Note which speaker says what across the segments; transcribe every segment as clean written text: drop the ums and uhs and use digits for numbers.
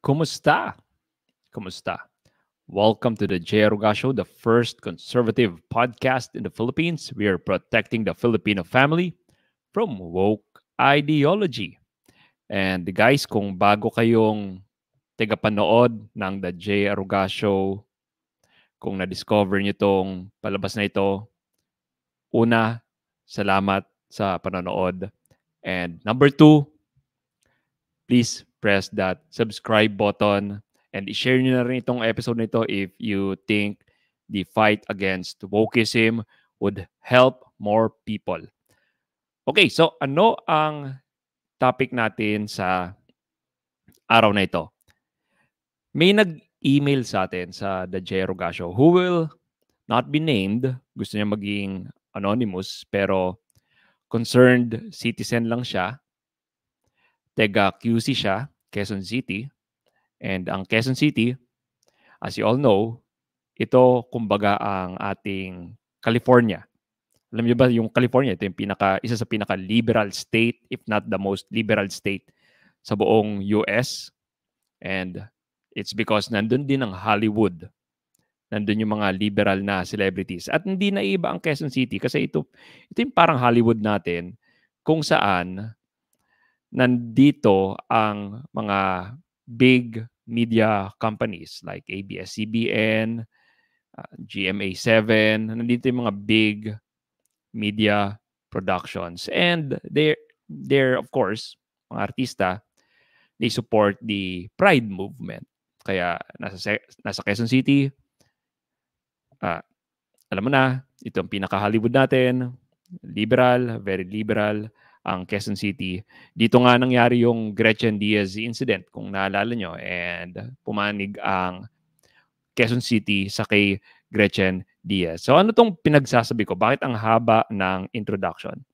Speaker 1: Kumusta? Kumusta? Welcome to the J. Aruga Show, the first conservative podcast in the Philippines. We are protecting the Filipino family from woke ideology. And guys, kung bago kayong tagapanood ng The J. Aruga Show, kung na-discover nyo tong palabas na ito, una, salamat sa panonood. And number two, please press that subscribe button and i-share nyo na rin itong episode nito if you think the fight against wokeism would help more people. Okay, so ano ang topic natin sa araw na ito? May nag-email sa atin sa The Jero Gasho who will not be named. Gusto niya maging anonymous pero concerned citizen lang siya. Taga QC siya, Quezon City. And ang Quezon City, as you all know, ito kumbaga ang ating California. Alam niyo ba yung California, ito yung isa sa pinaka-liberal state, if not the most liberal state sa buong US. And it's because nandun din ang Hollywood. Nandun yung mga liberal na celebrities. At hindi na iba ang Quezon City kasi ito yung parang Hollywood natin kung saan nandito ang mga big media companies like ABS-CBN, GMA7, nandito yung mga big media productions. And they're of course, mga artista, they support the Pride movement. Kaya nasa Quezon City, alam mo na, ito ang pinaka-Hollywood natin, liberal, very liberal, ang Quezon City. Dito nga nangyari yung Gretchen Diaz incident, kung naalala nyo, and pumanig ang Quezon City sa kay Gretchen Diaz. So ano tong pinagsasabi ko? Bakit ang haba ng introduction?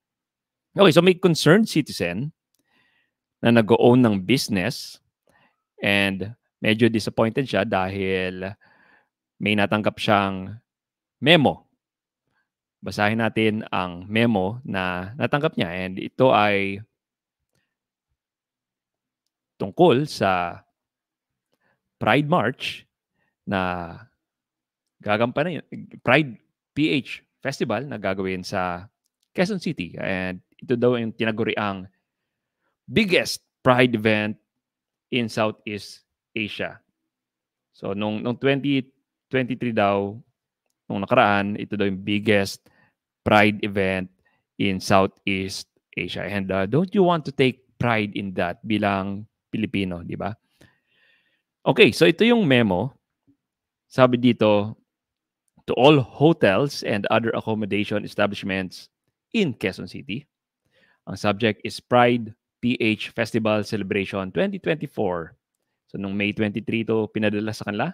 Speaker 1: Okay, so may concerned citizen na nag-own ng business and medyo disappointed siya dahil may natanggap siyang memo. Basahin natin ang memo na natanggap niya and ito ay tungkol sa Pride March na gagampanan, Pride PH Festival na gagawin sa Quezon City. And ito daw yung tinaguri ang biggest Pride event in Southeast Asia. So, nung 2023 daw, nung nakaraan, ito daw yung biggest Pride event in Southeast Asia. And don't you want to take pride in that bilang Pilipino, di ba? Okay, so ito yung memo. Sabi dito, to all hotels and other accommodation establishments in Quezon City. Ang subject is Pride PH Festival Celebration 2024. So, nung May 23 ito pinadala sa kanila.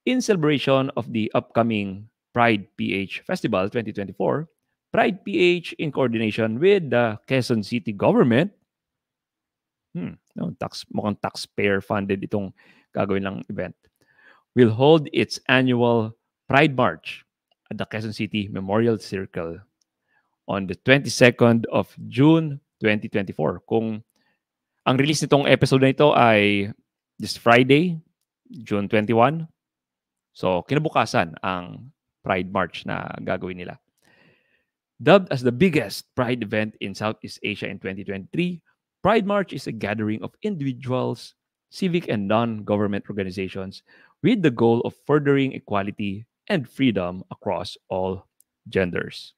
Speaker 1: In celebration of the upcoming Pride PH Festival 2024, Pride PH in coordination with the Quezon City government, mukhang taxpayer-funded itong gagawin lang event, will hold its annual Pride March at the Quezon City Memorial Circle on the 22nd of June 2024. Kung ang release nitong episode na ito ay this Friday, June 21. So, kinabukasan ang Pride March na gagawin nila. Dubbed as the biggest Pride event in Southeast Asia in 2023, Pride March is a gathering of individuals, civic and non-government organizations with the goal of furthering equality and freedom across all genders.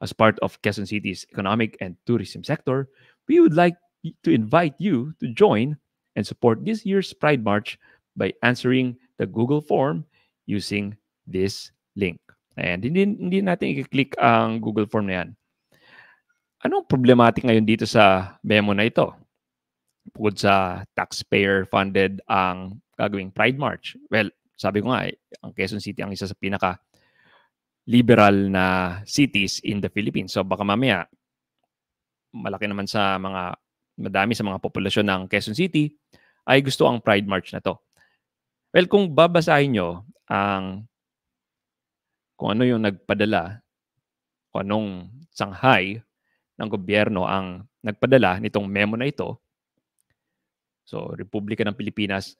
Speaker 1: As part of Quezon City's economic and tourism sector, we would like to invite you to join and support this year's Pride March by answering the Google form using this link. And hindi natin i-click ang Google form na yan. Anong problematic ngayon dito sa memo na ito? Bukod sa taxpayer-funded ang gagawing Pride March. Well, sabi ko nga, ang Quezon City ang isa sa pinaka-liberal na cities in the Philippines. So baka mamaya, madami sa mga populasyon ng Quezon City ay gusto ang Pride March na to. Well, kung babasahin nyo kung ano yung nagpadala, kung anong sanghay ng gobyerno ang nagpadala nitong memo na ito, So, Republika ng Pilipinas,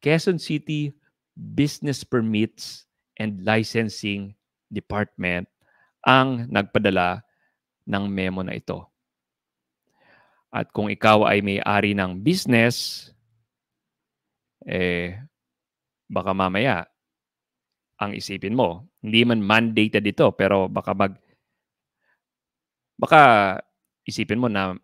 Speaker 1: Quezon City Business Permits and Licensing Department ang nagpadala ng memo na ito. At kung ikaw ay may-ari ng business, baka mamaya ang isipin mo, hindi man mandated ito, pero baka isipin mo na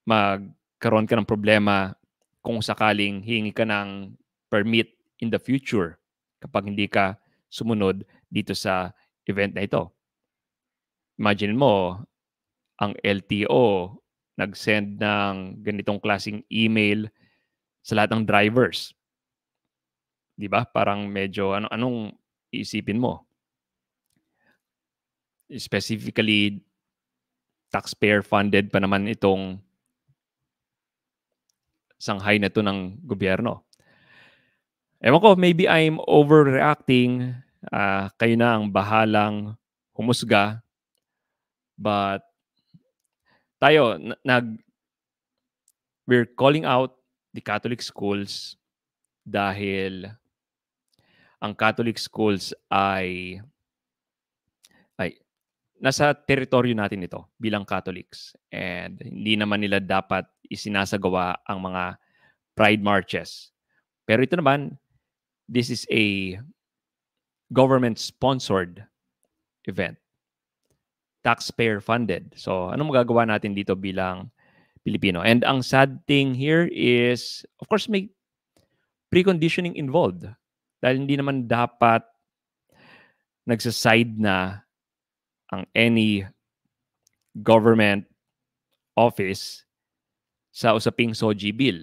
Speaker 1: magkaroon ka ng problema kung sakaling hingi ka ng permit in the future kapag hindi ka sumunod dito sa event na ito. Imagine mo, ang LTO nag-send ng ganitong klaseng email sa lahat ng drivers. 'Di ba? Parang medyo anong iisipin mo? Specifically, taxpayer funded pa naman itong sanghay na 'to ng gobyerno. Ewan ko, maybe I'm overreacting. Kayo na ang bahalang humusga. But tayo, we're calling out the Catholic schools dahil ang Catholic schools ay nasa teritoryo natin ito bilang Catholics. And hindi naman nila dapat isinasagawa ang mga pride marches. Pero ito naman, this is a government-sponsored event. Taxpayer funded. So, anong magagawa natin dito bilang Pilipino? And ang sad thing here is, of course, may preconditioning involved. Dahil hindi naman dapat nagsaside na ang any government office sa usaping SOGI bill.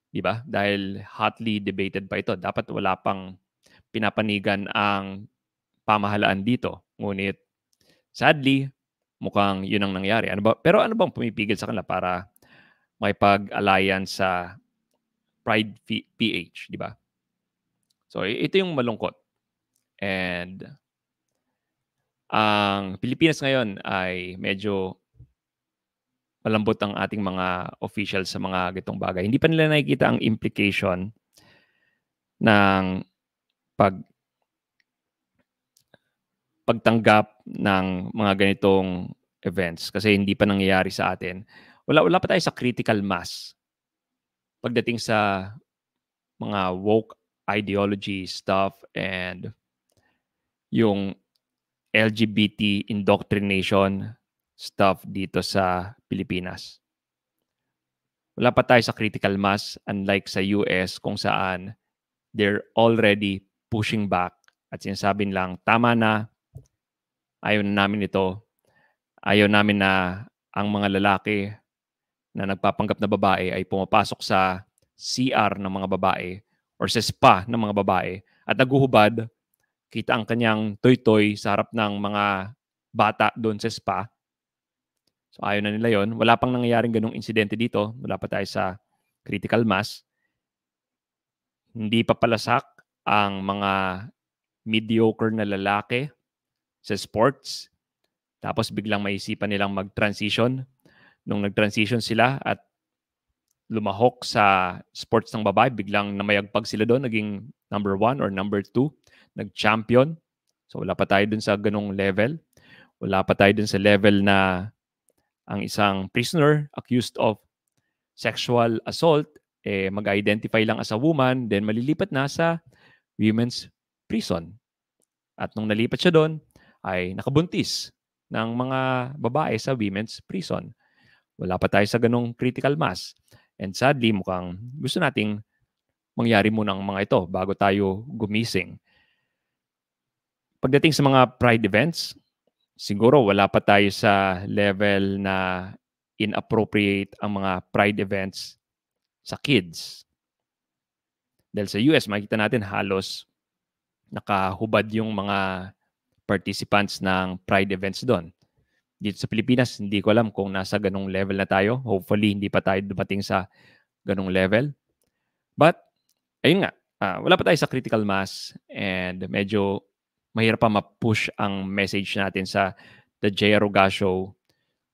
Speaker 1: Di ba? Dahil hotly debated pa ito. Dapat wala pang pinapanigan ang pamahalaan dito. Ngunit, sadly, mukhang yun ang nangyari. Pero ano bang pumipigil sa kanila para makipag-alliance sa Pride PH, di ba? So, ito yung malungkot. And ang Pilipinas ngayon ay medyo malambot ang ating mga officials sa mga gitong bagay. Hindi pa nila nakikita ang implication ng pagtanggap ng mga ganitong events kasi hindi pa nangyayari sa atin. Wala pa tayo sa critical mass pagdating sa mga woke ideology stuff and yung LGBT indoctrination stuff dito sa Pilipinas. Wala pa tayo sa critical mass unlike sa US kung saan they're already pushing back at sinasabing lang, tama na, ayaw na namin ito. Ayaw namin na ang mga lalaki na nagpapanggap na babae ay pumapasok sa CR ng mga babae or sa spa ng mga babae at naguhubad, kita ang kanyang toy-toy sa harap ng mga bata doon sa spa. So ayaw na nila yon. Wala pang nangyayaring ganung insidente dito. Wala pa tayo sa critical mass. Hindi pa palasak ang mga mediocre na lalaki sa sports. Tapos biglang maisipan nilang mag-transition. Nung nag-transition sila at lumahok sa sports ng babae, biglang namayagpag sila doon, naging number 1 or number 2, nag-champion. So wala pa tayo dun sa ganung level. Wala pa tayo dun sa level na ang isang prisoner accused of sexual assault, mag-identify lang as a woman, then malilipat na sa women's prison. At nung nalipat siya doon, ay nakabuntis ng mga babae sa women's prison. Wala pa tayo sa ganung critical mass. And sadly, mukhang gusto nating mangyari muna ang mga ito bago tayo gumising. Pagdating sa mga pride events, siguro wala pa tayo sa level na inappropriate ang mga pride events sa kids. Dahil sa US, makikita natin halos nakahubad yung mga participants ng pride events doon. Dito sa Pilipinas, hindi ko alam kung nasa ganung level na tayo. Hopefully, hindi pa tayo dumating sa ganung level. But, ayun nga, wala pa tayo sa critical mass and medyo mahirap pa ma-push ang message natin sa The J. Aruga Show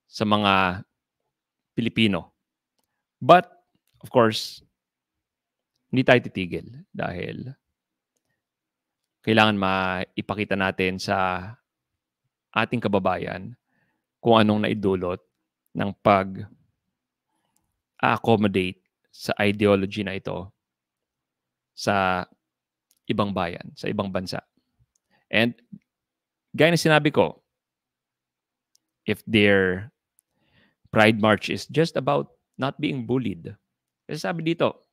Speaker 1: sa mga Pilipino. But, of course, hindi tayo titigil dahil kailangan maipakita natin sa ating kababayan kung anong naidulot ng pag-accommodate sa ideology na ito sa ibang bayan, sa ibang bansa. And gaya na sinabi ko, if their Pride March is just about not being bullied. Kasi sabi dito,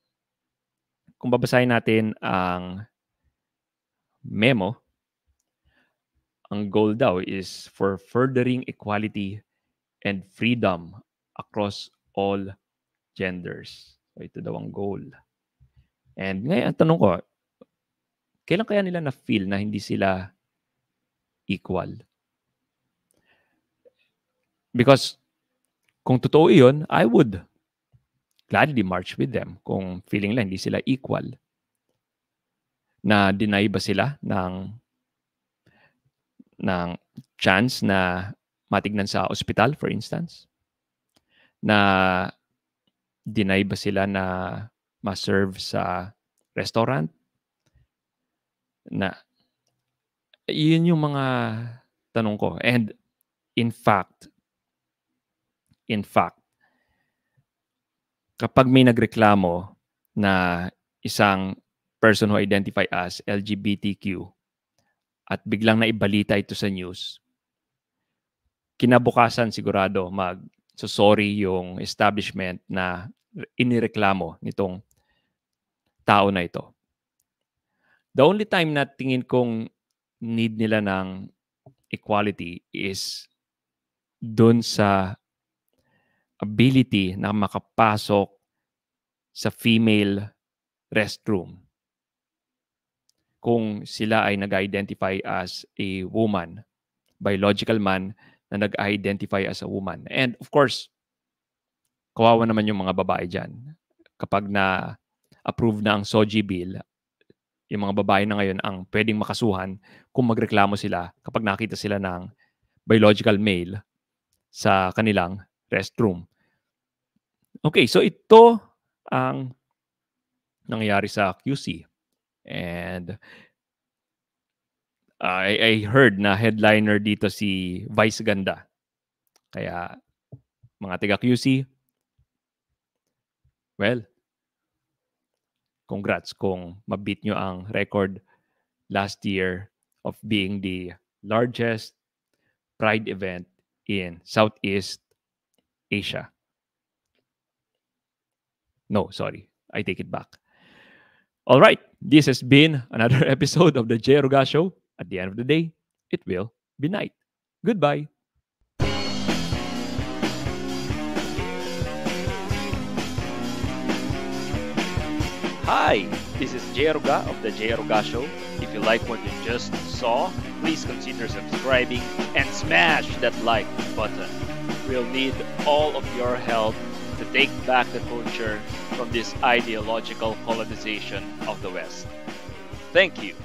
Speaker 1: kung babasahin natin ang memo, ang goal daw is for furthering equality and freedom across all genders. So ito daw ang goal. And ngayon, ang tanong ko, kailan kaya nila na-feel na hindi sila equal? Because kung totoo yun, I would gladly march with them kung feeling lang hindi sila equal. Na deny ba sila ng chance na matignan sa ospital, for instance? Na deny ba sila na ma-serve sa restaurant? Na yun yung mga tanong ko. And in fact, kapag may nagreklamo na isang person who identify as LGBTQ at biglang naibalita ito sa news, kinabukasan sigurado sorry yung establishment na inireklamo nitong tao na ito. The only time na tingin kong need nila ng equality is dun sa ability na makapasok sa female restroom. Kung sila ay nag-identify as a woman, biological man na nag-identify as a woman. And of course, kawawa naman yung mga babae dyan. Kapag na-approve na ang SOGI bill, yung mga babae na ngayon ang pwedeng makasuhan kung magreklamo sila kapag nakita sila ng biological male sa kanilang restroom. Okay, so ito ang nangyayari sa QC. And I heard na headliner dito si Vice Ganda. Kaya mga taga QC, well, congrats kung mabit nyo ang record last year of being the largest Pride event in Southeast Asia. No, sorry. I take it back. All right. This has been another episode of the Jay Ruga Show. At the end of the day, it will be night. Goodbye. Hi, this is Jay Ruga of the Jay Ruga Show. If you like what you just saw, please consider subscribing and smash that like button. We'll need all of your help to take back the culture from this ideological colonization of the West. Thank you.